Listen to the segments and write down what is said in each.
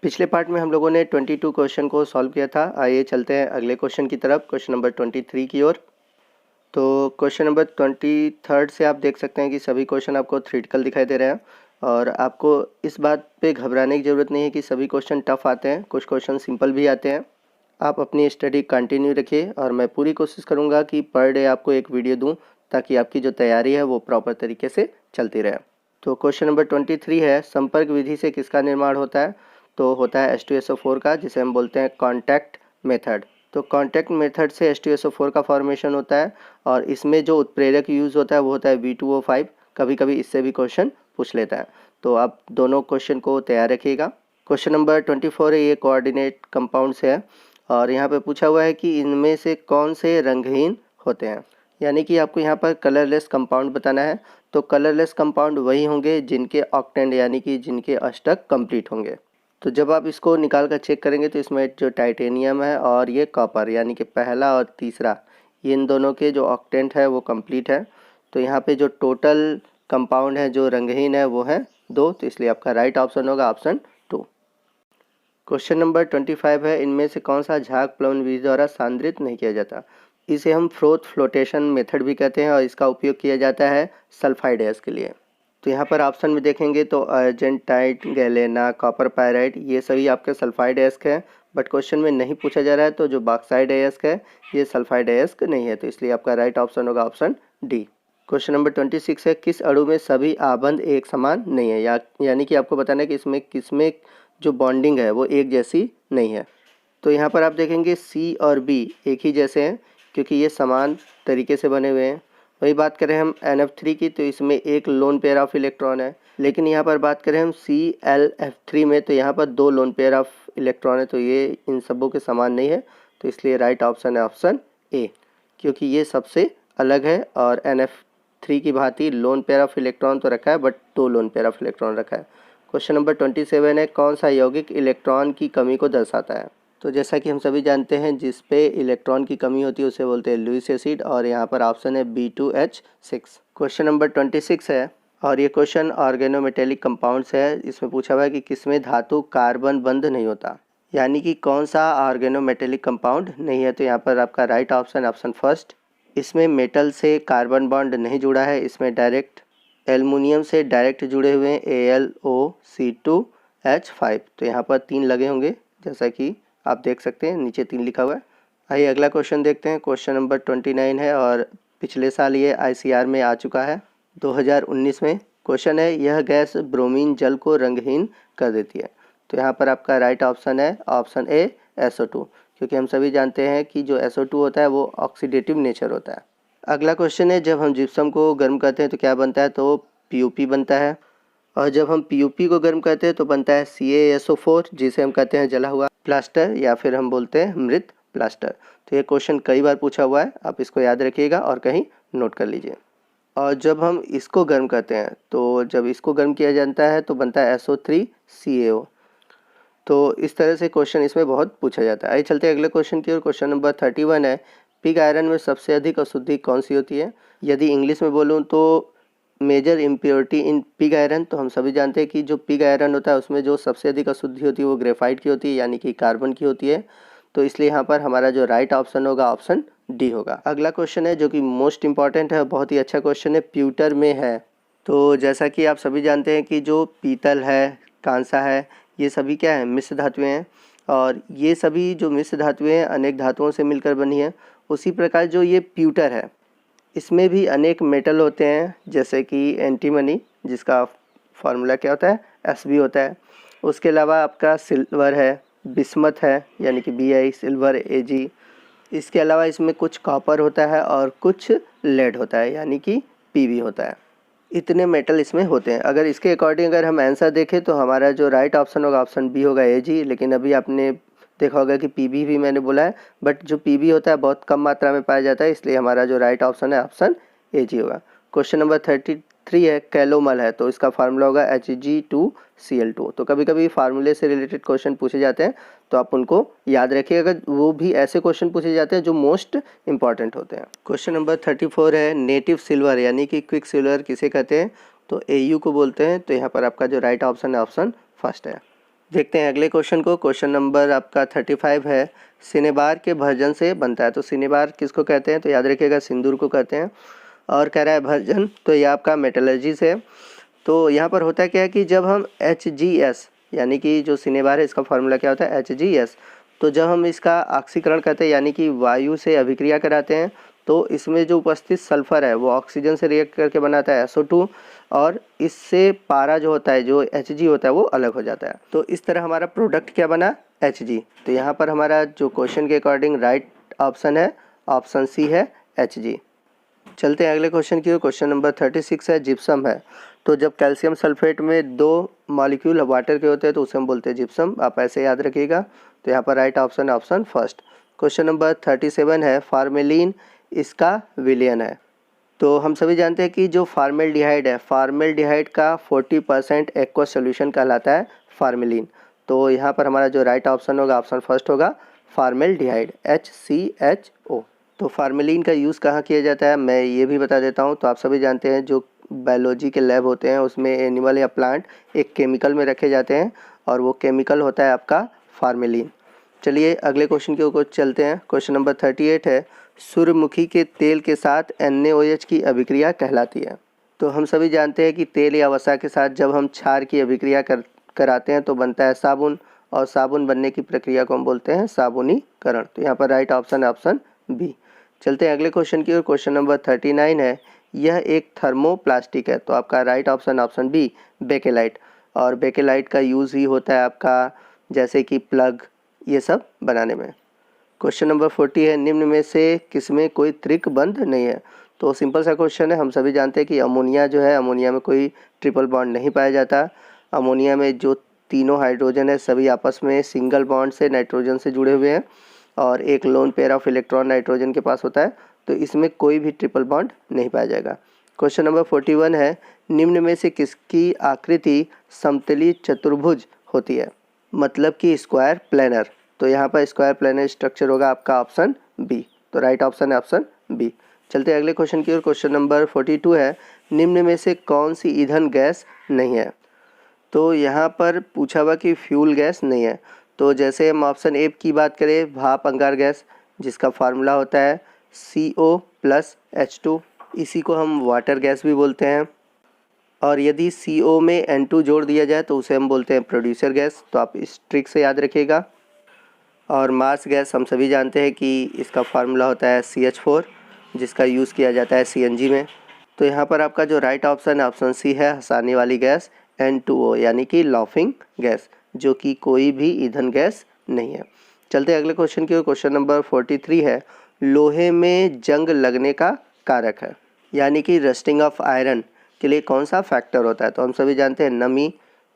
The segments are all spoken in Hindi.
पिछले पार्ट में हम लोगों ने 22 क्वेश्चन को सॉल्व किया था। आइए चलते हैं अगले क्वेश्चन की तरफ, क्वेश्चन नंबर 23 की ओर। तो क्वेश्चन नंबर 23 से आप देख सकते हैं कि सभी क्वेश्चन आपको थ्योरेटिकल दिखाई दे रहे हैं और आपको इस बात पे घबराने की ज़रूरत नहीं है कि सभी क्वेश्चन टफ आते हैं, कुछ क्वेश्चन सिंपल भी आते हैं। आप अपनी स्टडी कंटिन्यू रखिए और मैं पूरी कोशिश करूँगा कि पर डे आपको एक वीडियो दूँ ताकि आपकी जो तैयारी है वो प्रॉपर तरीके से चलती रहे। तो क्वेश्चन नंबर 23 है, संपर्क विधि से किसका निर्माण होता है? तो होता है H2SO4 का, जिसे हम बोलते हैं कॉन्टैक्ट मेथड। तो कॉन्टैक्ट मेथड से H2SO4 का फॉर्मेशन होता है और इसमें जो उत्प्रेरक यूज़ होता है वो होता है V2O5। कभी कभी इससे भी क्वेश्चन पूछ लेता है, तो आप दोनों क्वेश्चन को तैयार रखिएगा। क्वेश्चन नंबर 24 है, ये कोऑर्डिनेट कंपाउंड्स है और यहाँ पे पूछा हुआ है कि इनमें से कौन से रंगहीन होते हैं, यानी कि आपको यहाँ पर कलरलेस कंपाउंड बताना है। तो कलरलेस कंपाउंड वही होंगे जिनके ऑक्टेंट यानी कि जिनके अष्टक कंप्लीट होंगे। तो जब आप इसको निकाल कर चेक करेंगे तो इसमें जो टाइटेनियम है और ये कॉपर यानी कि पहला और तीसरा, ये इन दोनों के जो ऑक्टेंट है वो कंप्लीट है। तो यहाँ पे जो टोटल कंपाउंड है जो रंगहीन है वो है 2, तो इसलिए आपका राइट ऑप्शन होगा ऑप्शन 2। क्वेश्चन नंबर 25 है, इनमें से कौन सा झाग प्लवन विधि द्वारा सांद्रित नहीं किया जाता? इसे हम फ्लोटेशन मेथड भी कहते हैं और इसका उपयोग किया जाता है सल्फाइड गैस के लिए। तो यहाँ पर ऑप्शन में देखेंगे तो अर्जेंटाइट, गैलेना, कॉपर पायराइट, ये सभी आपके सल्फाइड एस्क है, बट क्वेश्चन में नहीं पूछा जा रहा है। तो जो बॉक्साइड एस्क है ये सल्फाइड एस्क नहीं है, तो इसलिए आपका राइट ऑप्शन होगा ऑप्शन डी। क्वेश्चन नंबर 26 है, किस अणु में सभी आबंध एक समान नहीं है? यानी कि आपको बताना है कि इसमें किसमें जो बॉन्डिंग है वो एक जैसी नहीं है। तो यहाँ पर आप देखेंगे सी और बी एक ही जैसे हैं क्योंकि ये समान तरीके से बने हुए हैं। वही बात करें हम NF3 की, तो इसमें एक लोन पेयर ऑफ इलेक्ट्रॉन है, लेकिन यहाँ पर बात करें हम ClF3 में, तो यहाँ पर 2 लोन पेयर ऑफ इलेक्ट्रॉन है, तो ये इन सबों के समान नहीं है। तो इसलिए राइट ऑप्शन है ऑप्शन ए, क्योंकि ये सबसे अलग है और NF3 की भांति लोन पेयर ऑफ इलेक्ट्रॉन तो रखा है but 2 lone pair of electron रखा है। क्वेश्चन नंबर 27 है, कौन सा यौगिक इलेक्ट्रॉन की कमी को दर्शाता है? तो जैसा कि हम सभी जानते हैं जिस पे इलेक्ट्रॉन की कमी होती है उसे बोलते हैं लुईस एसिड और यहाँ पर ऑप्शन है B2H6। क्वेश्चन नंबर 26 है और ये क्वेश्चन ऑर्गेनोमेटेलिक कंपाउंड्स है। इसमें पूछा हुआ है कि किसमें धातु कार्बन बंध नहीं होता, यानी कि कौन सा ऑर्गेनोमेटेलिक कंपाउंड नहीं है? तो यहाँ पर आपका राइट ऑप्शन ऑप्शन फर्स्ट, इसमें मेटल से कार्बन बॉन्ड नहीं जुड़ा है, इसमें डायरेक्ट एल्युमिनियम से डायरेक्ट जुड़े हुए हैं AlO2H5। तो यहाँ पर 3 लगे होंगे जैसा कि आप देख सकते हैं, नीचे 3 लिखा हुआ है। आइए अगला क्वेश्चन देखते हैं। क्वेश्चन नंबर 29 है और पिछले साल ये ICR में आ चुका है 2019 में। क्वेश्चन है, यह गैस ब्रोमीन जल को रंगहीन कर देती है। तो यहाँ पर आपका राइट ऑप्शन है ऑप्शन ए SO2, क्योंकि हम सभी जानते हैं कि जो SO2 होता है वो ऑक्सीडेटिव नेचर होता है। अगला क्वेश्चन है, जब हम जिप्सम को गर्म करते हैं तो क्या बनता है? तो PUP बनता है और जब हम PUP को गर्म करते हैं तो बनता है CaSO4, जिसे हम कहते हैं जला हुआ प्लास्टर या फिर हम बोलते हैं मृत प्लास्टर। तो ये क्वेश्चन कई बार पूछा हुआ है, आप इसको याद रखिएगा और कहीं नोट कर लीजिए। और जब हम इसको गर्म करते हैं तो जब इसको गर्म किया जाता है तो बनता है SO3CaO। तो इस तरह से क्वेश्चन इसमें बहुत पूछा जाता है। आइए चलते हैं अगले क्वेश्चन की ओर। क्वेश्चन नंबर 31 है, पिग आयरन में सबसे अधिक अशुद्धि कौन सी होती है? यदि इंग्लिश में बोलूँ तो मेजर इम्प्योरिटी इन पिग आयरन, तो हम सभी जानते हैं कि जो पिग आयरन होता है उसमें जो सबसे अधिक अशुद्धि होती है वो ग्रेफाइट की होती है, यानी कि कार्बन की होती है। तो इसलिए यहाँ पर हमारा जो राइट ऑप्शन होगा ऑप्शन डी होगा। अगला क्वेश्चन है जो कि मोस्ट इंपॉर्टेंट है, बहुत ही अच्छा क्वेश्चन है, प्यूटर में है। तो जैसा कि आप सभी जानते हैं कि जो पीतल है, कांसा है, ये सभी क्या है? मिश्र धातुएँ हैं और ये सभी जो मिश्र धातुएँ हैं अनेक धातुओं से मिलकर बनी है। उसी प्रकार जो ये प्यूटर है इसमें भी अनेक मेटल होते हैं, जैसे कि एंटीमनी जिसका फार्मूला क्या होता है? Sb होता है। उसके अलावा आपका सिल्वर है, बिस्मथ है यानी कि Bi, सिल्वर Ag। इसके अलावा इसमें कुछ कॉपर होता है और कुछ लेड होता है यानी कि Pb होता है। इतने मेटल इसमें होते हैं। अगर इसके अकॉर्डिंग अगर हम आंसर देखें तो हमारा जो राइट ऑप्शन होगा ऑप्शन बी होगा Ag। लेकिन अभी आपने देखा होगा कि Pb भी मैंने बोला है, बट जो Pb होता है बहुत कम मात्रा में पाया जाता है, इसलिए हमारा जो राइट ऑप्शन है ऑप्शन Ag होगा। क्वेश्चन नंबर 33 है, कैलोमल है, तो इसका फार्मूला होगा Hg2Cl2। तो कभी कभी फार्मूले से रिलेटेड क्वेश्चन पूछे जाते हैं तो आप उनको याद रखिएगा, वो भी ऐसे क्वेश्चन पूछे जाते हैं जो मोस्ट इंपॉर्टेंट होते हैं। क्वेश्चन नंबर 34 है, नेटिव सिल्वर यानी कि क्विक सिल्वर किसे कहते हैं? तो Au को बोलते हैं। तो यहाँ पर आपका जो राइट ऑप्शन है ऑप्शन फर्स्ट है। देखते हैं अगले क्वेश्चन को। क्वेश्चन नंबर आपका 35 है, सिनेबार के भर्जन से बनता है। तो सिनेबार किसको कहते हैं? तो याद रखिएगा सिंदूर को कहते हैं। और कह रहा है भर्जन, तो ये आपका मेटलर्जी से है। तो यहाँ पर होता क्या है कि जब हम HGS यानी कि जो सिनेबार है इसका फार्मूला क्या होता है? HGS। तो जब हम इसका ऑक्सीकरण करते हैं यानी कि वायु से अभिक्रिया कराते हैं, तो इसमें जो उपस्थित सल्फर है वो ऑक्सीजन से रिएक्ट करके बनाता है SO2, और इससे पारा जो होता है, जो Hg होता है, वो अलग हो जाता है। तो इस तरह हमारा प्रोडक्ट क्या बना? Hg। तो यहाँ पर हमारा जो क्वेश्चन के अकॉर्डिंग राइट ऑप्शन है, ऑप्शन सी है Hg। चलते हैं अगले क्वेश्चन की ओर। क्वेश्चन नंबर 36 है, जिप्सम है। तो जब कैल्शियम सल्फेट में 2 मॉलिक्यूल वाटर के होते हैं तो उसे हम बोलते हैं जिप्सम। आप ऐसे याद रखिएगा। तो यहाँ पर राइट ऑप्शन है ऑप्शन फर्स्ट। क्वेश्चन नंबर 37 है, फार्मेलिन इसका विलयन है। तो हम सभी जानते हैं कि जो फार्मेल्डिहाइड है, फार्मेल्डिहाइड का 40% एक्वस सोल्यूशन कहलाता है फार्मेलिन। तो यहाँ पर हमारा जो राइट ऑप्शन होगा, ऑप्शन फर्स्ट होगा, फार्मेल्डिहाइड HCHO। तो फार्मेलिन का यूज़ कहाँ किया जाता है मैं ये भी बता देता हूँ। तो आप सभी जानते हैं जो बायोलॉजी के लैब होते हैं उसमें एनिमल या प्लांट एक केमिकल में रखे जाते हैं, और वो केमिकल होता है आपका फार्मेलिन। चलिए अगले क्वेश्चन के ऊपर चलते हैं। क्वेश्चन नंबर 38 है, सूर्यमुखी के तेल के साथ NaOH की अभिक्रिया कहलाती है। तो हम सभी जानते हैं कि तेल या वसा के साथ जब हम क्षार की अभिक्रिया कराते हैं तो बनता है साबुन, और साबुन बनने की प्रक्रिया को हम बोलते हैं साबुनीकरण। तो यहाँ पर राइट ऑप्शन है ऑप्शन बी। चलते हैं अगले क्वेश्चन की ओर। क्वेश्चन नंबर 39 है, यह एक थर्मोप्लास्टिक है। तो आपका right option option B, Bakelite. और बेकेलाइट का यूज़ ही होता है आपका जैसे कि प्लग, ये सब बनाने में। क्वेश्चन नंबर 40 है, निम्न में से किसमें कोई त्रिक बंध नहीं है। तो सिंपल सा क्वेश्चन है। हम सभी जानते हैं कि अमोनिया जो है, अमोनिया में कोई ट्रिपल बॉन्ड नहीं पाया जाता। अमोनिया में जो तीनों हाइड्रोजन है सभी आपस में सिंगल बॉन्ड से नाइट्रोजन से जुड़े हुए हैं, और एक lone pair of electron nitrogen के पास होता है। तो इसमें कोई भी ट्रिपल बॉन्ड नहीं पाया जाएगा। क्वेश्चन नंबर 41 है, निम्न में से किसकी आकृति समतलीय चतुर्भुज होती है, मतलब कि स्क्वायर प्लेनर। तो यहाँ पर स्क्वायर प्लेनर स्ट्रक्चर होगा आपका ऑप्शन बी। तो राइट ऑप्शन है ऑप्शन बी। चलते हैं अगले क्वेश्चन की ओर। क्वेश्चन नंबर 42 है, निम्न में से कौन सी ईंधन गैस नहीं है। तो यहाँ पर पूछा हुआ कि फ्यूल गैस नहीं है। तो जैसे हम ऑप्शन ए की बात करें, भाप अंगार गैस, जिसका फार्मूला होता है CO+H2, इसी को हम वाटर गैस भी बोलते हैं। और यदि CO में N2 जोड़ दिया जाए तो उसे हम बोलते हैं प्रोड्यूसर गैस। तो आप इस ट्रिक से याद रखिएगा। और मार्स गैस हम सभी जानते हैं कि इसका फार्मूला होता है CH4, जिसका यूज़ किया जाता है CNG में। तो यहाँ पर आपका जो राइट ऑप्शन है ऑप्शन सी है, हंसाने वाली गैस N2O, यानी कि लाफिंग गैस, जो कि कोई भी ईंधन गैस नहीं है। चलते अगले क्वेश्चन की ओर। क्वेश्चन नंबर 43 है, लोहे में जंग लगने का कारक है, यानी कि रस्टिंग ऑफ आयरन के लिए कौन सा फैक्टर होता है। तो हम सभी जानते हैं नमी,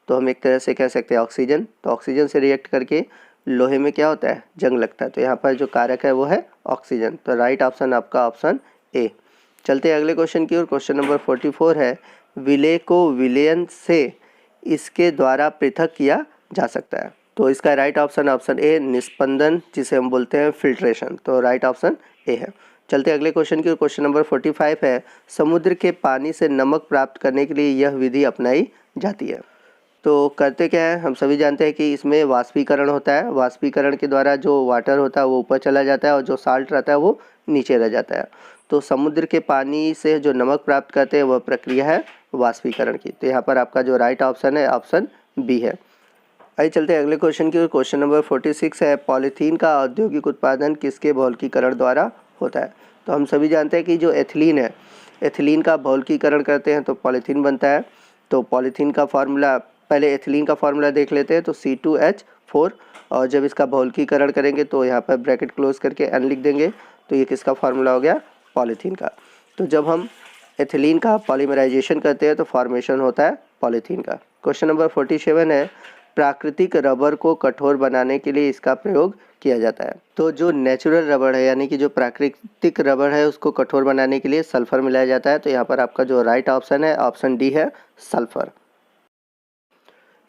तो हम एक तरह से कह सकते हैं ऑक्सीजन। तो ऑक्सीजन से रिएक्ट करके लोहे में क्या होता है, जंग लगता है। तो यहाँ पर जो कारक है वो है ऑक्सीजन। तो राइट ऑप्शन आपका ऑप्शन ए। चलते हैं अगले क्वेश्चन की ओर। क्वेश्चन नंबर 44 है, विलेय को विलयन से इसके द्वारा पृथक किया जा सकता है। तो इसका राइट ऑप्शन ऑप्शन ए, निस्पंदन, जिसे हम बोलते हैं फिल्ट्रेशन। तो राइट ऑप्शन ए है। चलते अगले क्वेश्चन की ओर। क्वेश्चन नंबर 45 है, समुद्र के पानी से नमक प्राप्त करने के लिए यह विधि अपनाई जाती है। तो करते क्या है, हम सभी जानते हैं कि इसमें वाष्पीकरण होता है। वाष्पीकरण के द्वारा जो वाटर होता है वो ऊपर चला जाता है, और जो साल्ट रहता है वो नीचे रह जाता है। तो समुद्र के पानी से जो नमक प्राप्त करते हैं वह प्रक्रिया है वाष्पीकरण की। तो यहाँ पर आपका जो राइट ऑप्शन है ऑप्शन बी है। आइए चलते हैं अगले क्वेश्चन की ओर। क्वेश्चन नंबर 46 है, पॉलीथीन का औद्योगिक उत्पादन किसके भौतिकीकरण द्वारा होता है। तो हम सभी जानते हैं कि जो एथिलीन है, एथिलीन का भौतिकीकरण करते हैं तो पॉलीथीन बनता है। तो पॉलीथीन का फार्मूला, पहले एथिलीन का फार्मूला देख लेते हैं। तो C2H4, और जब इसका भौतिकीकरण करेंगे तो यहाँ पर ब्रैकेट क्लोज करके N लिख देंगे। तो ये किसका फार्मूला हो गया, पॉलीथीन का। तो जब हम एथिलीन का पॉलीमराइजेशन करते हैं तो फॉर्मेशन होता है पॉलीथीन का। क्वेश्चन नंबर 47 है, प्राकृतिक रबर को कठोर बनाने के लिए इसका प्रयोग किया जाता है। तो जो नेचुरल रबर है, यानी कि जो प्राकृतिक रबर है, उसको कठोर बनाने के लिए सल्फर मिलाया जाता है। तो यहाँ पर आपका जो राइट ऑप्शन है ऑप्शन डी है, सल्फर।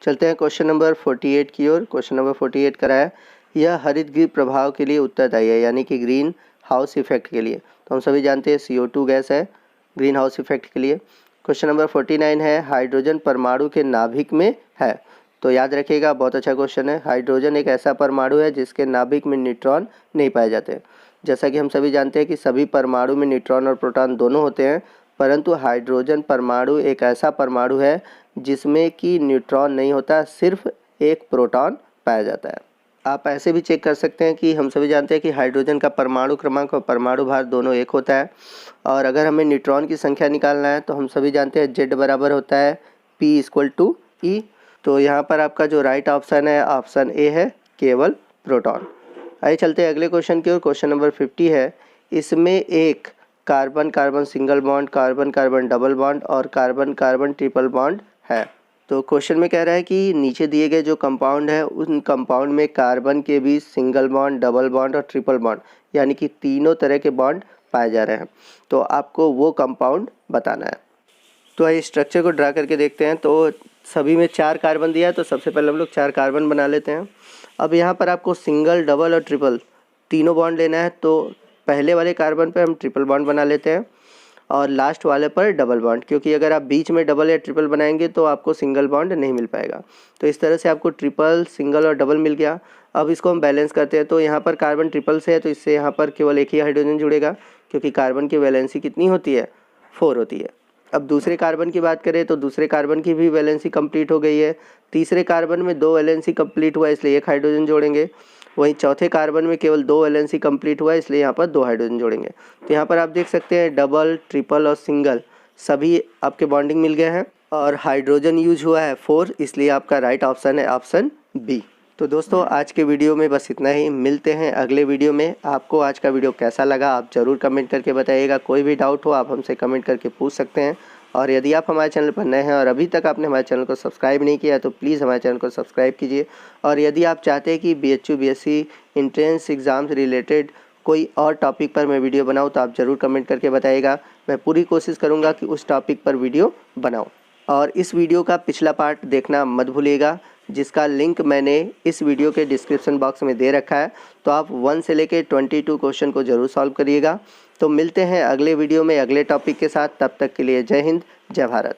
चलते हैं क्वेश्चन नंबर 48 की ओर। क्वेश्चन नंबर 48 करा है, यह हरितगृह प्रभाव के लिए उत्तरदायी है, यानी कि ग्रीन हाउस इफेक्ट के लिए। तो हम सभी जानते हैं CO2 गैस है ग्रीन हाउस इफेक्ट के लिए। क्वेश्चन नंबर 49 है, हाइड्रोजन परमाणु के नाभिक में है। तो याद रखिएगा, बहुत अच्छा क्वेश्चन है। हाइड्रोजन एक ऐसा परमाणु है जिसके नाभिक में न्यूट्रॉन नहीं पाए जाते। जैसा कि हम सभी जानते हैं कि सभी परमाणु में न्यूट्रॉन और प्रोटॉन दोनों होते हैं, परंतु हाइड्रोजन परमाणु एक ऐसा परमाणु है जिसमें कि न्यूट्रॉन नहीं होता, सिर्फ एक प्रोटॉन पाया जाता है। आप ऐसे भी चेक कर सकते हैं कि हम सभी जानते हैं कि हाइड्रोजन का परमाणु क्रमांक और परमाणु भार दोनों एक होता है, और अगर हमें न्यूट्रॉन की संख्या निकालना है तो हम सभी जानते हैं Z बराबर होता है P=E। तो यहाँ पर आपका जो राइट ऑप्शन है, ऑप्शन ए है, केवल प्रोटॉन। आइए चलते हैं अगले क्वेश्चन की ओर। क्वेश्चन नंबर 50 है। इसमें एक carbon carbon single bond, carbon carbon double bond और कार्बन कार्बन ट्रिपल बॉन्ड है। तो क्वेश्चन में कह रहा है कि नीचे दिए गए जो कंपाउंड है उन कंपाउंड में कार्बन के बीच सिंगल बॉन्ड, डबल बॉन्ड और ट्रिपल बॉन्ड यानी कि तीनों तरह के बॉन्ड पाए जा रहे हैं। तो आपको वो कंपाउंड बताना है। तो आइए स्ट्रक्चर को ड्रा करके देखते हैं। तो सभी में 4 कार्बन दिया है, तो सबसे पहले हम लोग 4 कार्बन बना लेते हैं। अब यहाँ पर आपको सिंगल, डबल और ट्रिपल तीनों बॉन्ड लेना है। तो पहले वाले कार्बन पे हम ट्रिपल बॉन्ड बना लेते हैं और लास्ट वाले पर डबल बॉन्ड, क्योंकि अगर आप बीच में डबल या ट्रिपल बनाएंगे तो आपको सिंगल बॉन्ड नहीं मिल पाएगा। तो इस तरह से आपको ट्रिपल, सिंगल और डबल मिल गया। अब इसको हम बैलेंस करते हैं। तो यहाँ पर कार्बन ट्रिपल से है, तो इससे यहाँ पर केवल एक ही हाइड्रोजन जुड़ेगा, क्योंकि कार्बन की वैलेंसी कितनी होती है, 4 होती है। अब दूसरे कार्बन की बात करें तो दूसरे कार्बन की भी वैलेंसी कंप्लीट हो गई है। तीसरे कार्बन में 2 वैलेंसी कंप्लीट हुआ, इसलिए एक हाइड्रोजन जोड़ेंगे। वहीं चौथे कार्बन में केवल 2 वैलेंसी कंप्लीट हुआ, इसलिए यहाँ पर 2 हाइड्रोजन जोड़ेंगे। तो यहाँ पर आप देख सकते हैं डबल, ट्रिपल और सिंगल सभी आपके बॉन्डिंग मिल गए हैं, और हाइड्रोजन यूज हुआ है 4, इसलिए आपका राइट ऑप्शन है ऑप्शन बी। तो दोस्तों आज के वीडियो में बस इतना ही। मिलते हैं अगले वीडियो में। आपको आज का वीडियो कैसा लगा आप ज़रूर कमेंट करके बताइएगा। कोई भी डाउट हो आप हमसे कमेंट करके पूछ सकते हैं। और यदि आप हमारे चैनल पर नए हैं और अभी तक आपने हमारे चैनल को सब्सक्राइब नहीं किया है तो प्लीज़ हमारे चैनल को सब्सक्राइब कीजिए। और यदि आप चाहते हैं कि BHU BSc एंट्रेंस एग्ज़ाम से रिलेटेड कोई और टॉपिक पर मैं वीडियो बनाऊँ तो आप ज़रूर कमेंट करके बताइएगा। मैं पूरी कोशिश करूँगा कि उस टॉपिक पर वीडियो बनाऊँ। और इस वीडियो का पिछला पार्ट देखना मत भूलिएगा, जिसका लिंक मैंने इस वीडियो के डिस्क्रिप्शन बॉक्स में दे रखा है। तो आप 1 से लेकर 22 क्वेश्चन को ज़रूर सॉल्व करिएगा। तो मिलते हैं अगले वीडियो में अगले टॉपिक के साथ। तब तक के लिए जय हिंद, जय भारत।